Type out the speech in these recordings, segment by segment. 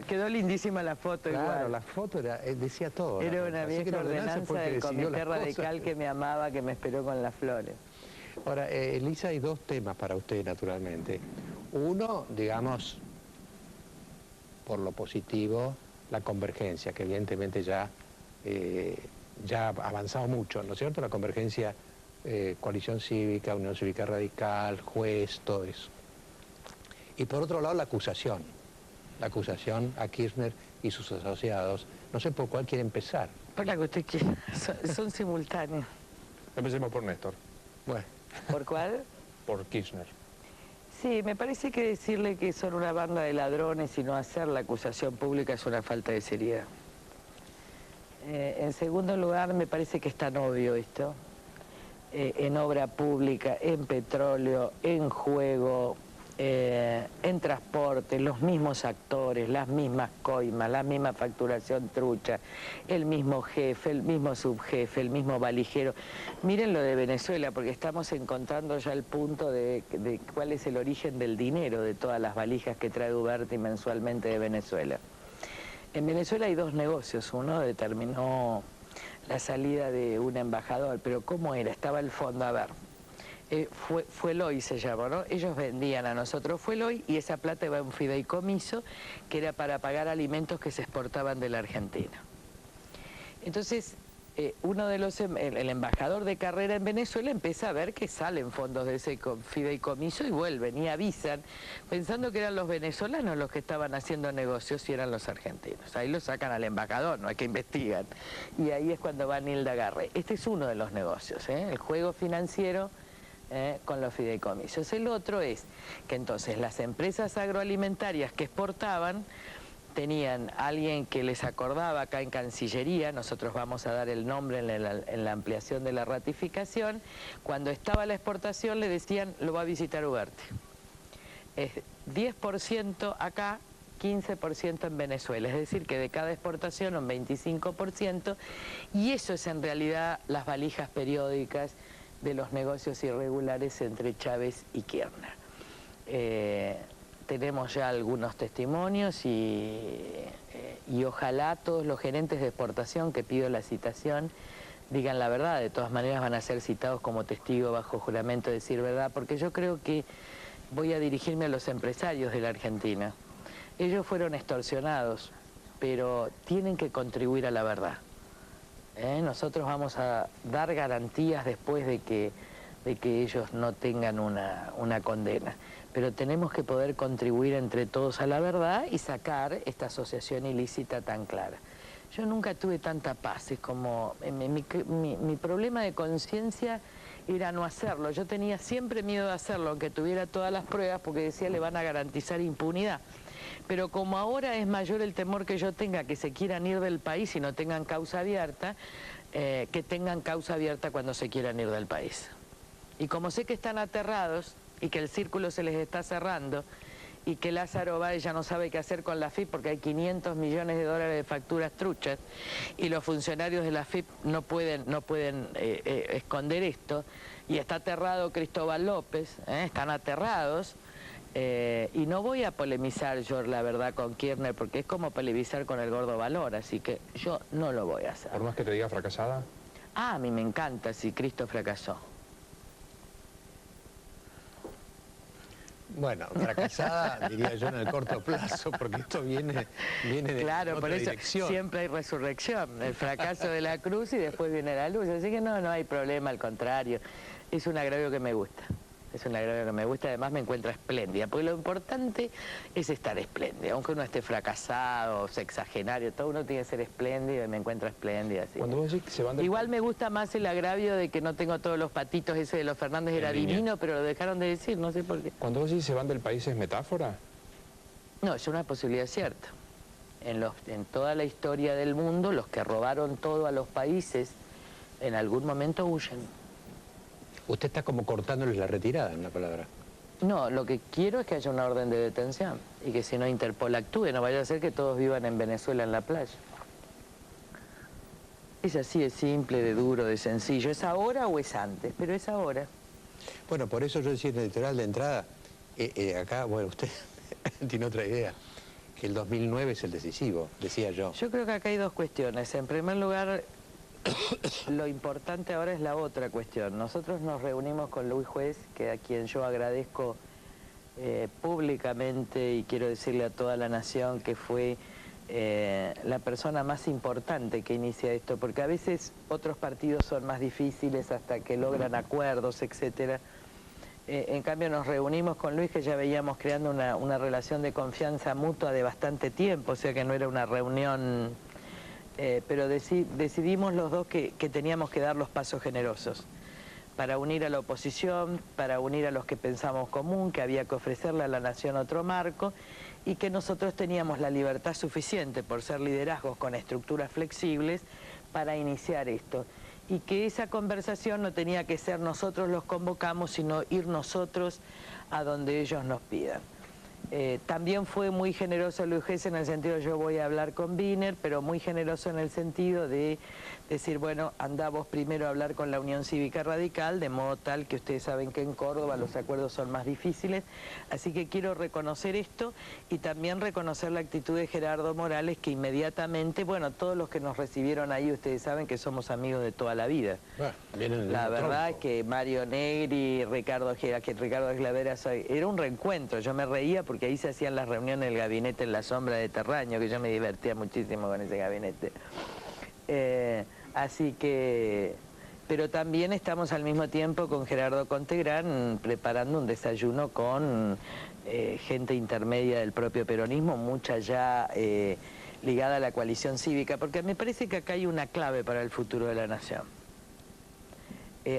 Quedó lindísima la foto. Claro, igual. la foto decía todo. Era una vieja ordenanza del comité radical que me amaba, que me esperó con las flores. Ahora, Elisa, hay dos temas para usted, naturalmente. Uno, digamos, por lo positivo, la convergencia, que evidentemente ya ha avanzado mucho, ¿no es cierto? La convergencia, coalición cívica, Unión Cívica Radical, juez, todo eso. Y por otro lado, la acusación a Kirchner y sus asociados. No sé por cuál quiere empezar. Por la que usted quiera, son simultáneos. Empecemos por Néstor. Bueno. ¿Por cuál? Por Kirchner. Sí, me parece que decirle que son una banda de ladrones y no hacer la acusación pública es una falta de seriedad. En segundo lugar, me parece que es tan obvio esto. En obra pública, en petróleo, en juego, en transporte, los mismos actores, las mismas coimas, la misma facturación trucha, el mismo jefe, el mismo subjefe, el mismo valijero. Miren lo de Venezuela, porque estamos encontrando ya el punto de cuál es el origen del dinero de todas las valijas que trae Uberti mensualmente de Venezuela. En Venezuela hay dos negocios. Uno determinó la salida de un embajador, pero ¿cómo era? Estaba el fondo, a ver. Fueloy se llama, ¿no? Ellos vendían a nosotros Fueloy y esa plata iba a un fideicomiso que era para pagar alimentos que se exportaban de la Argentina. Entonces, uno de los, el embajador de carrera en Venezuela empieza a ver que salen fondos de ese fideicomiso y vuelven y avisan, pensando que eran los venezolanos los que estaban haciendo negocios y eran los argentinos. Ahí lo sacan al embajador, no es que investigan. Y ahí es cuando va Nilda Garre. Este es uno de los negocios, el juego financiero con los fideicomisos. El otro es que entonces las empresas agroalimentarias que exportaban tenían alguien que les acordaba acá en Cancillería, nosotros vamos a dar el nombre en la ampliación de la ratificación, cuando estaba la exportación le decían, lo va a visitar Uberti. Es 10% acá, 15% en Venezuela, es decir que de cada exportación un 25%, y eso es en realidad las valijas periódicas de los negocios irregulares entre Chávez y Kirchner. Tenemos ya algunos testimonios y ojalá todos los gerentes de exportación que pido la citación digan la verdad. De todas maneras van a ser citados como testigo bajo juramento de decir verdad, porque yo creo que voy a dirigirme a los empresarios de la Argentina. Ellos fueron extorsionados, pero tienen que contribuir a la verdad. Nosotros vamos a dar garantías después de que ellos no tengan una condena. Pero tenemos que poder contribuir entre todos a la verdad y sacar esta asociación ilícita tan clara. Yo nunca tuve tanta paz, es como mi problema de conciencia era no hacerlo. Yo tenía siempre miedo de hacerlo, aunque tuviera todas las pruebas, porque decía le van a garantizar impunidad. Pero como ahora es mayor el temor que yo tenga que se quieran ir del país y no tengan causa abierta, que tengan causa abierta cuando se quieran ir del país. Y como sé que están aterrados y que el círculo se les está cerrando y que Lázaro Báez ya no sabe qué hacer con la AFIP porque hay 500 millones de dólares de facturas truchas y los funcionarios de la AFIP no pueden esconder esto, y está aterrado Cristóbal López, están aterrados, y no voy a polemizar yo la verdad con Kirchner porque es como polemizar con el gordo Valor, así que yo no lo voy a hacer. ¿Por más que te diga fracasada? Ah, a mí me encanta si Cristo fracasó. Bueno, fracasada, diría yo, en el corto plazo, porque esto viene de claro, por eso dirección. Siempre hay resurrección, el fracaso de la cruz y después viene la luz, así que no hay problema, al contrario, es un agravio que me gusta. Es un agravio que me gusta, además me encuentra espléndida, porque lo importante es estar espléndida, aunque uno esté fracasado, sexagenario, todo uno tiene que ser espléndido y me encuentra espléndida. Así. Cuando vos decís que se van del... Igual me gusta más el agravio de que no tengo todos los patitos, ese de los Fernández era divino, pero lo dejaron de decir, no sé por qué. Cuando vos decís se van del país, ¿es metáfora? No, es una posibilidad cierta. En toda la historia del mundo, los que robaron todo a los países, en algún momento huyen. Usted está como cortándoles la retirada, en una palabra. No, lo que quiero es que haya una orden de detención y que si no Interpol actúe, no vaya a ser que todos vivan en Venezuela en la playa. Es así, es simple, de duro, de sencillo. ¿Es ahora o es antes? Pero es ahora. Bueno, por eso yo decía en el editorial de entrada, acá, bueno, usted tiene otra idea. que el 2009 es el decisivo, decía yo. Yo creo que acá hay dos cuestiones. En primer lugar, lo importante ahora es la otra cuestión. Nosotros nos reunimos con Luis Juez, que a quien yo agradezco públicamente, y quiero decirle a toda la nación que fue la persona más importante que inicia esto, porque a veces otros partidos son más difíciles hasta que logran acuerdos, etcétera. En cambio nos reunimos con Luis, que ya veíamos creando una relación de confianza mutua de bastante tiempo, o sea que no era una reunión, pero decidimos los dos que teníamos que dar los pasos generosos para unir a la oposición, para unir a los que pensamos común, que había que ofrecerle a la nación otro marco y que nosotros teníamos la libertad suficiente por ser liderazgos con estructuras flexibles para iniciar esto. Y que esa conversación no tenía que ser nosotros los convocamos, sino ir nosotros a donde ellos nos pidan. También fue muy generoso Luis Juez en el sentido, yo voy a hablar con Wiener, pero muy generoso en el sentido de decir, bueno, andá vos primero a hablar con la Unión Cívica Radical, de modo tal que ustedes saben que en Córdoba los acuerdos son más difíciles, así que quiero reconocer esto y también reconocer la actitud de Gerardo Morales, que inmediatamente, bueno, todos los que nos recibieron ahí, ustedes saben que somos amigos de toda la vida. Bueno, la verdad es que Mario Negri, Ricardo Esclavera, era un reencuentro, yo me reía porque ahí se hacían las reuniones del gabinete en la sombra de Terraño, que yo me divertía muchísimo con ese gabinete. Así que, pero también estamos al mismo tiempo con Gerardo Contegrán preparando un desayuno con gente intermedia del propio peronismo, mucha ya ligada a la coalición cívica, porque me parece que acá hay una clave para el futuro de la nación.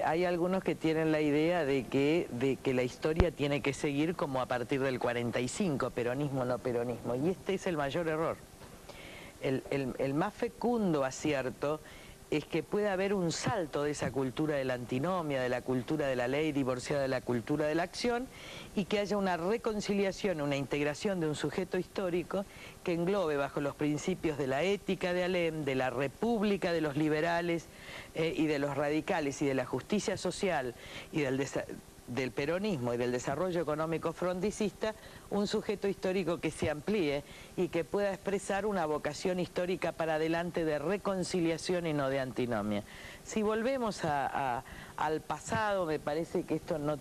Hay algunos que tienen la idea de que la historia tiene que seguir como a partir del 45, peronismo no peronismo, y este es el mayor error. El más fecundo acierto es que pueda haber un salto de esa cultura de la antinomia, de la cultura de la ley divorciada de la cultura de la acción, y que haya una reconciliación, una integración de un sujeto histórico que englobe bajo los principios de la ética de Alem, de la república de los liberales y de los radicales y de la justicia social y del peronismo y del desarrollo económico frondicista, un sujeto histórico que se amplíe y que pueda expresar una vocación histórica para adelante de reconciliación y no de antinomia. Si volvemos al pasado, me parece que esto no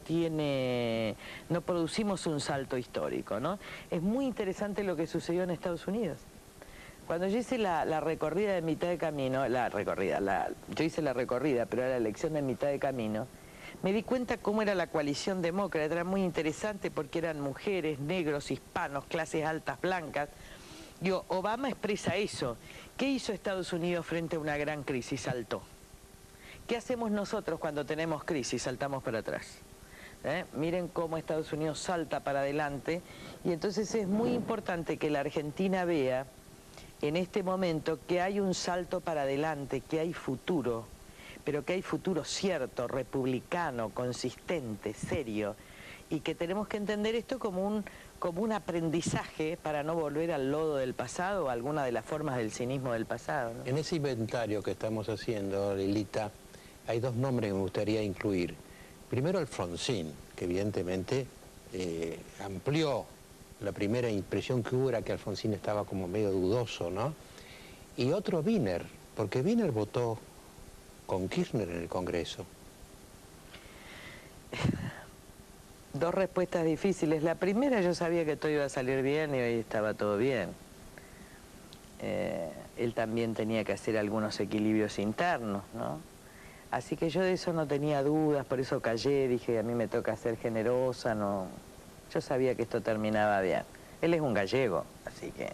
producimos un salto histórico, ¿no? Es muy interesante lo que sucedió en Estados Unidos. Cuando yo hice la recorrida de mitad de camino, yo hice la recorrida, pero era la elección de mitad de camino, me di cuenta cómo era la coalición demócrata. Era muy interesante porque eran mujeres, negros, hispanos, clases altas, blancas. Digo, Obama expresa eso. ¿Qué hizo Estados Unidos frente a una gran crisis? Saltó. ¿Qué hacemos nosotros cuando tenemos crisis? Saltamos para atrás. Miren cómo Estados Unidos salta para adelante. Y entonces es muy importante que la Argentina vea en este momento que hay un salto para adelante, que hay futuro, pero que hay futuro cierto, republicano, consistente, serio, y que tenemos que entender esto como un aprendizaje para no volver al lodo del pasado o a alguna de las formas del cinismo del pasado, ¿no? En ese inventario que estamos haciendo, Lilita, hay dos nombres que me gustaría incluir. Primero Alfonsín, que evidentemente amplió la primera impresión que hubo, era que Alfonsín estaba como medio dudoso, ¿no? Y otro Wiener, porque Wiener votó con Kirchner en el Congreso. Dos respuestas difíciles. La primera, yo sabía que todo iba a salir bien y hoy estaba todo bien. Él también tenía que hacer algunos equilibrios internos, ¿no? Así que yo de eso no tenía dudas, por eso callé, dije, a mí me toca ser generosa, no. Yo sabía que esto terminaba bien. Él es un gallego, así que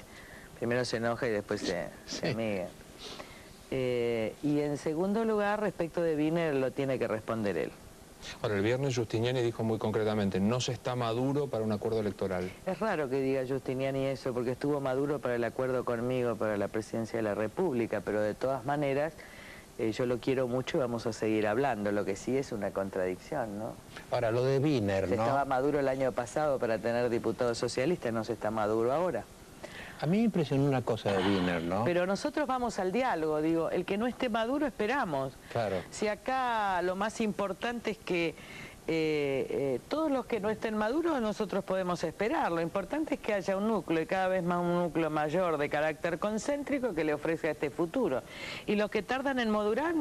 primero se enoja y después se amiga. Y en segundo lugar, respecto de Wiener, lo tiene que responder él. Ahora, el viernes Giustiniani dijo muy concretamente, no se está maduro para un acuerdo electoral. Es raro que diga Giustiniani eso, porque estuvo maduro para el acuerdo conmigo, para la presidencia de la República, pero de todas maneras, yo lo quiero mucho y vamos a seguir hablando, lo que sí es una contradicción, ¿no? Ahora, lo de Wiener, Se ¿no? estaba maduro el año pasado para tener diputados socialistas, no se está maduro ahora. A mí me impresionó una cosa de Wiener, ¿no? Pero nosotros vamos al diálogo, digo, el que no esté maduro esperamos. Claro. Si acá lo más importante es que todos los que no estén maduros nosotros podemos esperar. Lo importante es que haya un núcleo, y cada vez más un núcleo mayor de carácter concéntrico que le ofrezca este futuro. Y los que tardan en madurar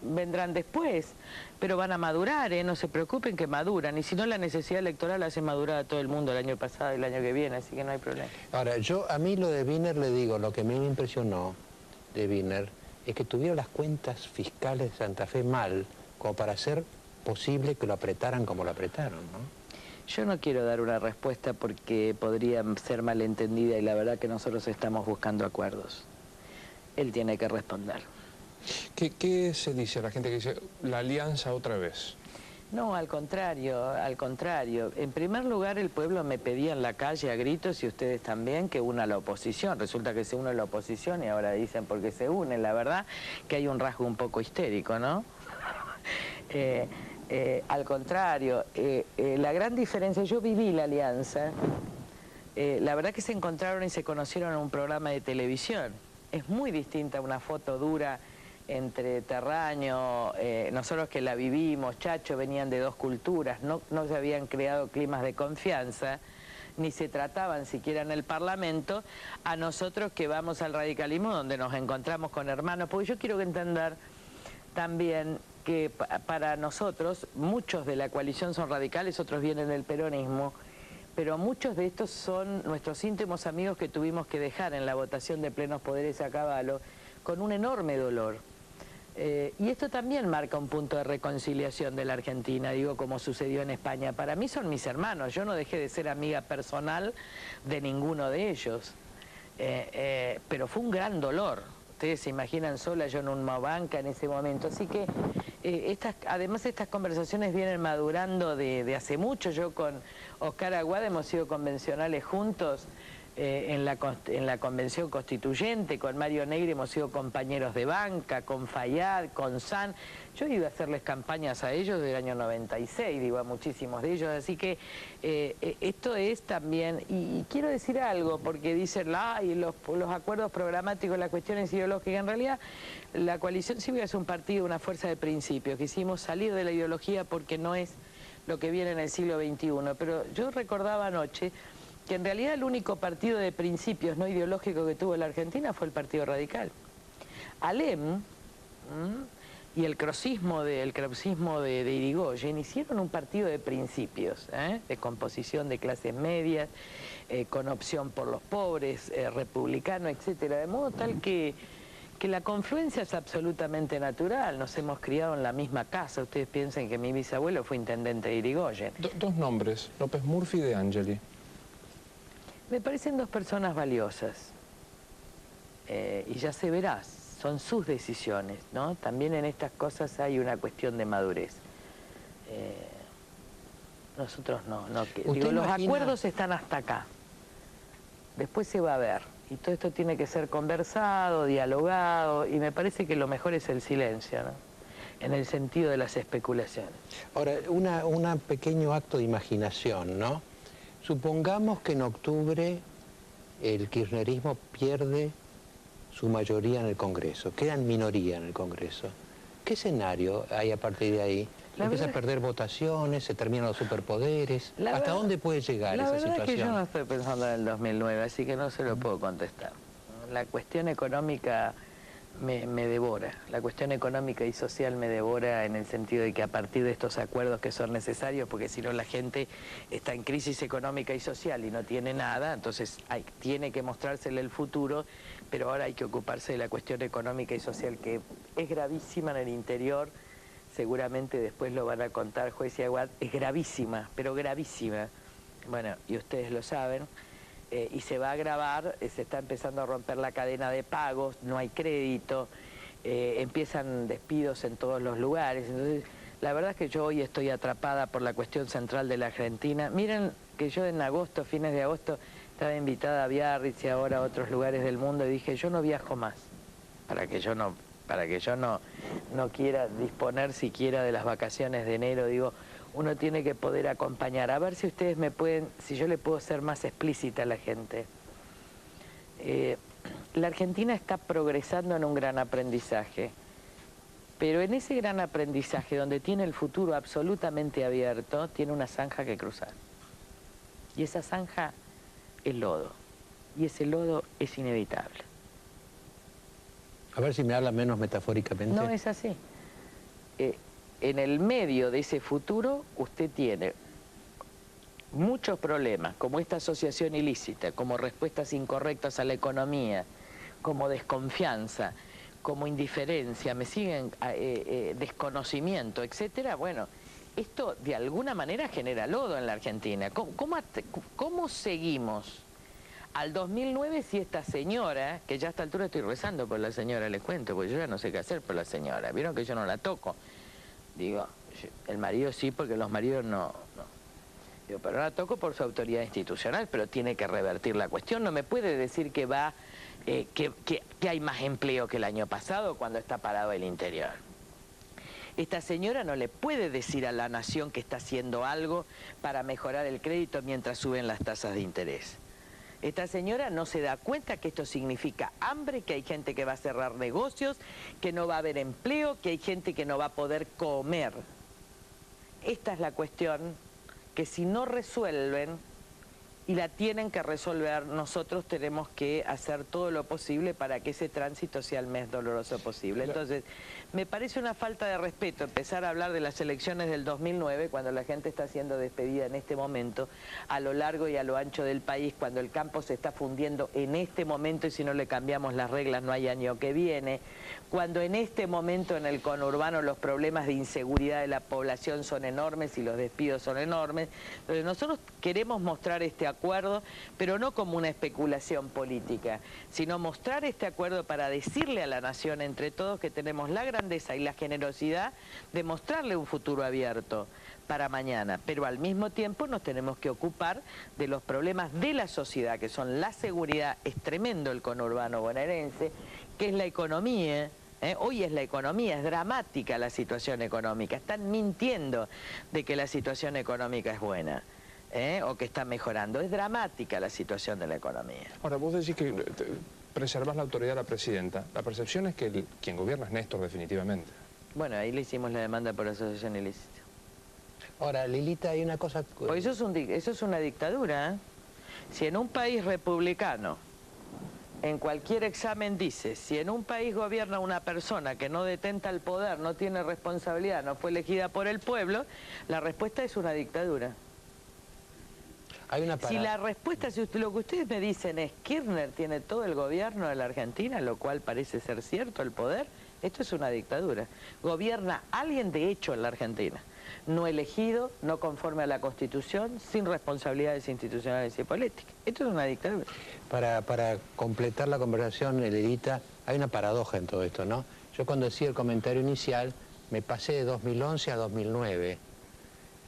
vendrán después, pero van a madurar, no se preocupen que maduran, y si no la necesidad electoral hace madurar a todo el mundo el año pasado y el año que viene, así que no hay problema. Ahora, a mí lo de Wiener le digo, lo que a mí me impresionó de Wiener es que tuvieron las cuentas fiscales de Santa Fe mal, como para hacer posible que lo apretaran como lo apretaron, ¿no? Yo no quiero dar una respuesta porque podría ser malentendida y la verdad que nosotros estamos buscando acuerdos. Él tiene que responder. ¿Qué se dice a la gente que dice la alianza otra vez? No, al contrario, al contrario. En primer lugar, el pueblo me pedía en la calle a gritos, y ustedes también, que una la oposición. Resulta que se une la oposición y ahora dicen por qué se unen. La verdad que hay un rasgo un poco histérico, ¿no? Al contrario, la gran diferencia, yo viví la alianza, la verdad que se encontraron y se conocieron en un programa de televisión. Es muy distinta una foto dura entre terráñeo, nosotros que la vivimos, Chacho, venían de dos culturas, no se habían creado climas de confianza, ni se trataban siquiera en el Parlamento, a nosotros que vamos al radicalismo donde nos encontramos con hermanos, porque yo quiero entender también que para nosotros, muchos de la coalición son radicales, otros vienen del peronismo, pero muchos de estos son nuestros íntimos amigos que tuvimos que dejar en la votación de plenos poderes a caballo, con un enorme dolor. Y esto también marca un punto de reconciliación de la Argentina, digo, como sucedió en España. Para mí son mis hermanos, yo no dejé de ser amiga personal de ninguno de ellos, pero fue un gran dolor. Ustedes se imaginan sola yo en una banca en ese momento, así que además estas conversaciones vienen madurando de hace mucho. Yo con Oscar Aguad hemos sido convencionales juntos, en la convención constituyente, con Mario Negri hemos sido compañeros de banca, con Fayad, con San. Yo he ido a hacerles campañas a ellos del año 96, digo, a muchísimos de ellos, así que esto es también, y quiero decir algo, porque dicen, los acuerdos programáticos, las cuestiones ideológicas, en realidad la coalición cívica es un partido, una fuerza de principios, quisimos salir de la ideología porque no es lo que viene en el siglo XXI, pero yo recordaba anoche que en realidad el único partido de principios no ideológico que tuvo la Argentina fue el Partido Radical. Alem y el crosismo de Irigoyen hicieron un partido de principios, de composición de clases medias, con opción por los pobres, republicano, etcétera, de modo tal que la confluencia es absolutamente natural. Nos hemos criado en la misma casa. Ustedes piensen que mi bisabuelo fue intendente de Irigoyen. Dos nombres, López Murphy y De Angeli. Me parecen dos personas valiosas, y ya se verá, son sus decisiones, ¿no? También en estas cosas hay una cuestión de madurez. Nosotros no digo, los acuerdos están hasta acá, después se va a ver, y todo esto tiene que ser conversado, dialogado, y me parece que lo mejor es el silencio, ¿no? En el sentido de las especulaciones. Ahora, un pequeño acto de imaginación, ¿no? Supongamos que en octubre el kirchnerismo pierde su mayoría en el Congreso, queda en minoría en el Congreso. ¿Qué escenario hay a partir de ahí? ¿Empieza a perder votaciones, se terminan los superpoderes? ¿Hasta dónde puede llegar esa situación? La verdad es que yo no estoy pensando en el 2009, así que no se lo puedo contestar. La cuestión económica me devora, la cuestión económica y social me devora, en el sentido de que a partir de estos acuerdos que son necesarios, porque si no la gente está en crisis económica y social y no tiene nada, entonces tiene que mostrársele el futuro, pero ahora hay que ocuparse de la cuestión económica y social, que es gravísima en el interior. Seguramente después lo van a contar juez y Aguad, es gravísima, pero gravísima. Bueno, y ustedes lo saben. Y se va a agravar, se está empezando a romper la cadena de pagos, no hay crédito, empiezan despidos en todos los lugares. Entonces, la verdad es que yo hoy estoy atrapada por la cuestión central de la Argentina. Miren que yo en agosto, fines de agosto, estaba invitada a Biarritz y ahora a otros lugares del mundo, y dije, yo no viajo más, para que yo no quiera disponer siquiera de las vacaciones de enero. Digo, uno tiene que poder acompañar. A ver si ustedes me pueden, si yo le puedo ser más explícita a la gente. La Argentina está progresando en un gran aprendizaje. Pero en ese gran aprendizaje, donde tiene el futuro absolutamente abierto, tiene una zanja que cruzar. Y esa zanja es lodo. Y ese lodo es inevitable. A ver si me habla menos metafóricamente. No es así. En el medio de ese futuro, usted tiene muchos problemas, como esta asociación ilícita, como respuestas incorrectas a la economía, como desconfianza, como indiferencia, me siguen, desconocimiento, etcétera. Bueno, esto de alguna manera genera lodo en la Argentina. ¿Cómo seguimos al 2009 si esta señora, que ya a esta altura estoy rezando por la señora, les cuento, porque yo ya no sé qué hacer por la señora, vieron que yo no la toco? Digo, el marido sí, porque los maridos no. Digo, pero no la toco por su autoridad institucional, pero tiene que revertir la cuestión. No me puede decir que que hay más empleo que el año pasado cuando está parado el interior. Esta señora no le puede decir a la nación que está haciendo algo para mejorar el crédito mientras suben las tasas de interés. Esta señora no se da cuenta que esto significa hambre, que hay gente que va a cerrar negocios, que no va a haber empleo, que hay gente que no va a poder comer. Esta es la cuestión que si no resuelven, y la tienen que resolver, nosotros tenemos que hacer todo lo posible para que ese tránsito sea el más doloroso posible. Entonces, me parece una falta de respeto empezar a hablar de las elecciones del 2009 cuando la gente está siendo despedida en este momento a lo largo y a lo ancho del país, cuando el campo se está fundiendo en este momento y si no le cambiamos las reglas no hay año que viene, cuando en este momento en el conurbano los problemas de inseguridad de la población son enormes y los despidos son enormes. Entonces, nosotros queremos mostrar este acuerdo, pero no como una especulación política, sino mostrar este acuerdo para decirle a la nación entre todos que tenemos la grandeza y la generosidad de mostrarle un futuro abierto para mañana, pero al mismo tiempo nos tenemos que ocupar de los problemas de la sociedad, que son la seguridad, es tremendo el conurbano bonaerense, que es la economía. Hoy es la economía, es dramática la situación económica, están mintiendo de que la situación económica es buena. O que está mejorando. Es dramática la situación de la economía. Ahora, vos decís que preservás la autoridad de la presidenta. La percepción es que quien gobierna es Néstor, definitivamente. Bueno, ahí le hicimos la demanda por asociación ilícita. Ahora, Lilita, hay una cosa... Porque eso es una dictadura. Si en un país republicano, en cualquier examen dice, si en un país gobierna una persona que no detenta el poder, no tiene responsabilidad, no fue elegida por el pueblo, la respuesta es una dictadura. Si la respuesta, lo que ustedes me dicen es Kirchner tiene todo el gobierno de la Argentina, lo cual parece ser cierto, el poder, esto es una dictadura. Gobierna alguien de hecho en la Argentina, no elegido, no conforme a la Constitución, sin responsabilidades institucionales y políticas. Esto es una dictadura. Para completar la conversación, Lilita, hay una paradoja en todo esto, ¿no? Yo cuando decía el comentario inicial, me pasé de 2011 a 2009,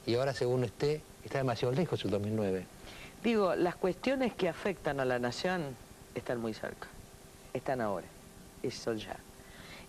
y ahora según usted, está demasiado lejos el 2009. Digo, las cuestiones que afectan a la nación están muy cerca, están ahora, eso ya.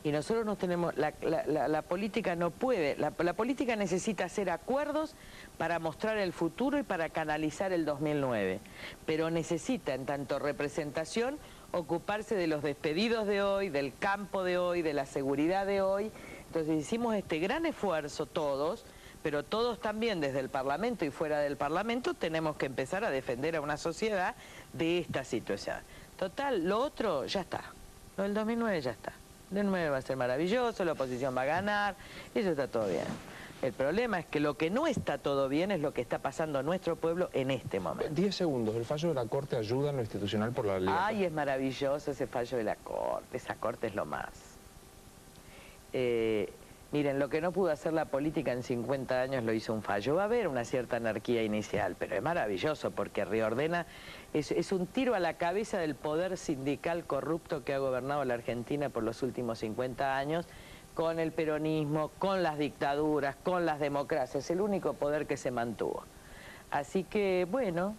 Y nosotros no tenemos, la política no puede, la política necesita hacer acuerdos para mostrar el futuro y para canalizar el 2009, pero necesita en tanto representación ocuparse de los despedidos de hoy, del campo de hoy, de la seguridad de hoy. Entonces hicimos este gran esfuerzo todos, pero todos también desde el Parlamento y fuera del Parlamento tenemos que empezar a defender a una sociedad de esta situación. Total, lo otro ya está, lo del 2009 ya está. El 2009 va a ser maravilloso, la oposición va a ganar, eso está todo bien. El problema es que lo que no está todo bien es lo que está pasando a nuestro pueblo en este momento. 10 segundos, ¿el fallo de la Corte ayuda en lo institucional por la libertad? Ay, es maravilloso ese fallo de la Corte, esa Corte es lo más. Miren, lo que no pudo hacer la política en 50 años lo hizo un fallo. Va a haber una cierta anarquía inicial, pero es maravilloso porque reordena, es un tiro a la cabeza del poder sindical corrupto que ha gobernado la Argentina por los últimos 50 años, con el peronismo, con las dictaduras, con las democracias, es el único poder que se mantuvo. Así que, bueno,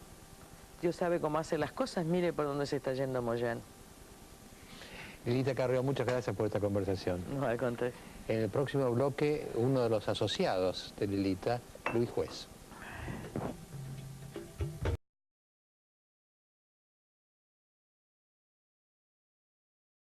Dios sabe cómo hace las cosas, mire por dónde se está yendo Moyano. Lilita Carrió, muchas gracias por esta conversación. No, al contrario. En el próximo bloque, uno de los asociados de Lilita, Luis Juez.